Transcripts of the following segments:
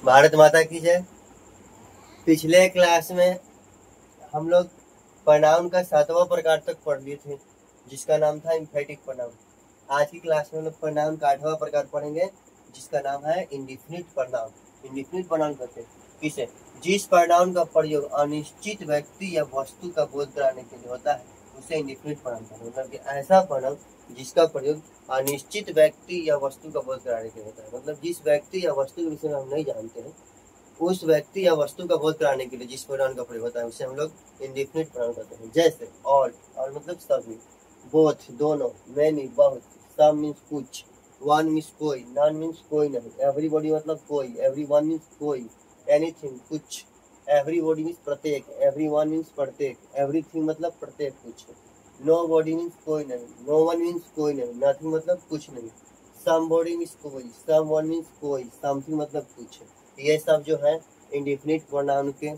भारत माता की जय। पिछले क्लास में हम लोग प्रोनाउन का 7वां प्रकार तक पढ़ लिए थे, जिसका नाम था एम्फेटिक प्रोनाउन। आज की क्लास में हम लोग प्रोनाउन का 8वां प्रकार पढ़ेंगे, जिसका नाम है इंडेफिनिट प्रोनाउन। इंडेफिनिट प्रोनाउन कहते हैं किसे? जिस प्रोनाउन का प्रयोग अनिश्चित व्यक्ति या वस्तु का बोध कराने के लिए होता है, उसे इंडेफिनिट प्रोनाउन कहते हैं। मतलब कि ऐसा प्रोनाउन जिसका प्रयोग अनिश्चित व्यक्ति या वस्तु का बोध कराने के लिए होता है। मतलब जिस व्यक्ति या वस्तु के विषय में हम नहीं जानते हैं, उस व्यक्ति या वस्तु का बोध कराने के लिए जिस प्रोनाउन का प्रयोग होता है, उसे हम लोग इंडेफिनिट प्रोनाउन कहते हैं। जैसे ऑल मतलब सभी, बोथ दोनों, मैनी बहुत, सम मीन्स कुछ, वन मीन्स कोई, नन मीन्स कोई नहीं, एवरीबॉडी मतलब कोई, एवरीवन मीन्स कोई, एनीथिंग कुछ, एवरीबॉडी मीन्स प्रत्येक, एवरीवन मीन्स प्रत्येक, एवरीथिंग मतलब प्रत्येक कुछ, नो बॉडी मीन्स कोई नहीं, नो वन मीन्स कोई नहीं, नथिंग मतलब कुछ नहीं, समबॉडी मीन्स कोई, सम वन मीन्स कोई, समथिंग मतलब कुछ। ये सब जो है इंडेफिनिट प्रोनाउन के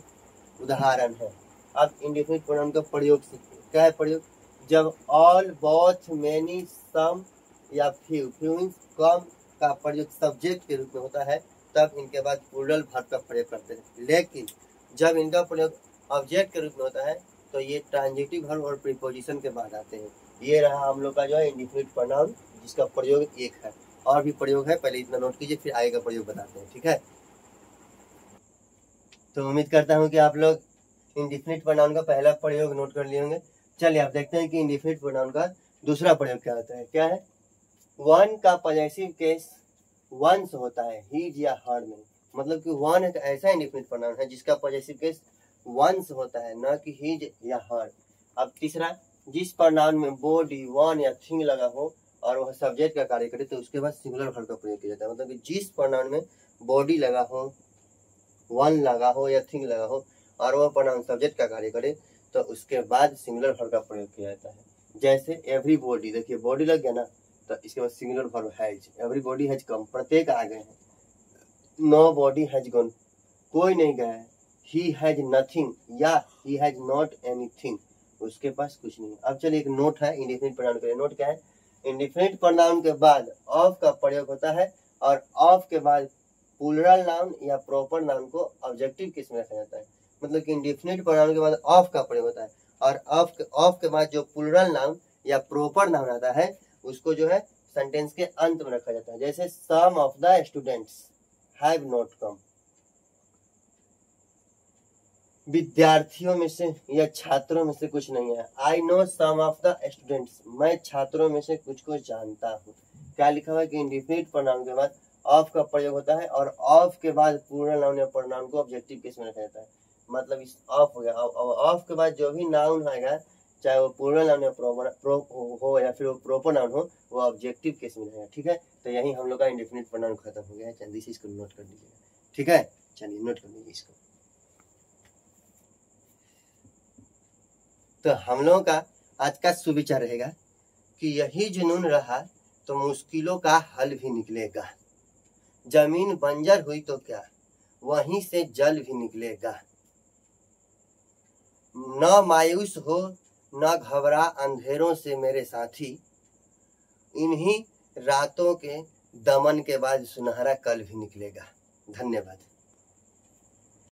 उदाहरण है। अब इंडेफिनिट प्रोनाउन का प्रयोग सीखते हैं। क्या है प्रयोग? जब ऑल, बोथ, मेनी, सम या फ्यू, फ्यू मीन्स कम का प्रयोग सब्जेक्ट के रूप में होता है, तब इनके बाद प्लूरल वर्ब का प्रयोग करते हैं। लेकिन जब इनका प्रयोग ऑब्जेक्ट के रूप में होता है, तो ये ट्रांजिटिव वर्ब और प्रीपोजिशन के बाद आते हैं। ये रहा हम लोग का जो है इंडेफिनिट प्रोनाउन, जिसका प्रयोग एक है। और भी प्रयोग है, पहले इतना नोट कीजिए, फिर आगे का प्रयोग बताते हैं। ठीक है, तो उम्मीद करता हूँ कि आप लोग इंडेफिनिट प्रोनाउन का पहला प्रयोग नोट कर लिए होंगे। चलिए आप देखते हैं कि इंडेफिनिट प्रोनाउन का दूसरा प्रयोग क्या होता है। क्या है? वन का पॉजेसिव केस वंस होता है, हीज या हर में। मतलब कि वन एक ऐसा इंडेफिनिट प्रोनाउन है जिसका पॉजेसिव केस वंस होता है, न कि हीज या हर। अब तीसरा, जिस प्रोनाउन में बॉडी, वन या थिंग लगा हो और वह सब्जेक्ट का कार्य करे, तो उसके बाद सिंगुलर वर्ब का प्रयोग किया जाता है। मतलब कि जिस प्रोनाउन में बॉडी लगा हो, वन लगा हो या थिंग लगा हो और वह प्रोनाउन सब्जेक्ट का कार्य करे, तो उसके बाद सिंगुलर वर्ब का प्रयोग किया जाता है। जैसे एवरीबॉडी, देखिए बॉडी लग गया ना, तो इसके बाद singular verb has, everybody has come, प्रत्येक आ गए हैं। नो बॉडी हैज गॉन, कोई नहीं गया है। ही हैज नथिंग या ही हैज नॉट एनीथिंग, उसके पास कुछ नहीं। अब चलिए एक नोट है इंडेफिनिट प्रोनाउन के लिए। नोट क्या है? इंडेफिनिट प्रोनाउन के बाद ऑफ का प्रयोग होता है, और ऑफ के बाद प्लूरल नाउन या प्रॉपर नाउन को ऑब्जेक्टिव केस में रखा जाता है। मतलब कि इंडेफिनिट प्रोनाउन के बाद ऑफ का प्रयोग होता है, और ऑफ के बाद जो प्लूरल नाउन या प्रॉपर नाउन आता है, उसको जो है सेंटेंस के अंत में रखा जाता है। जैसे some of the students have not come, विद्यार्थियों में से या छात्रों में से कुछ नहीं है। I know some of the students, मैं छात्रों में से कुछ को जानता हूँ। क्या लिखा हुआ है कि इंडेफिनिट प्रोनाउन के बाद ऑफ का प्रयोग होता है, और ऑफ के बाद प्लूरल नाउन या प्रोनाउन को ऑब्जेक्टिव केस में रखा जाता है। मतलब इस ऑफ हो गया, ऑफ के बाद जो भी नाउन आएगा, चाहे वो प्लूरल नाउन या हो या फिर वो प्रॉपर नाउन हो, वो ऑब्जेक्टिव केस में रहेगा। ठीक है, तो यही हम लोग का इंडेफिनिट प्रोनाउन खत्म हो गया है। जल्दी से इसको नोट कर लीजिएगा। ठीक है, चलिए नोट कर लीजिए इसको। तो हम लोगों का आज का सुविचार रहेगा कि यही जुनून रहा तो मुश्किलों का हल भी निकलेगा। जमीन बंजर हुई तो क्या, वहीं से जल भी निकलेगा। न मायूस हो न घबरा अंधेरों से मेरे साथी, इन्हीं रातों के दमन के बाद सुनहरा कल भी निकलेगा। धन्यवाद।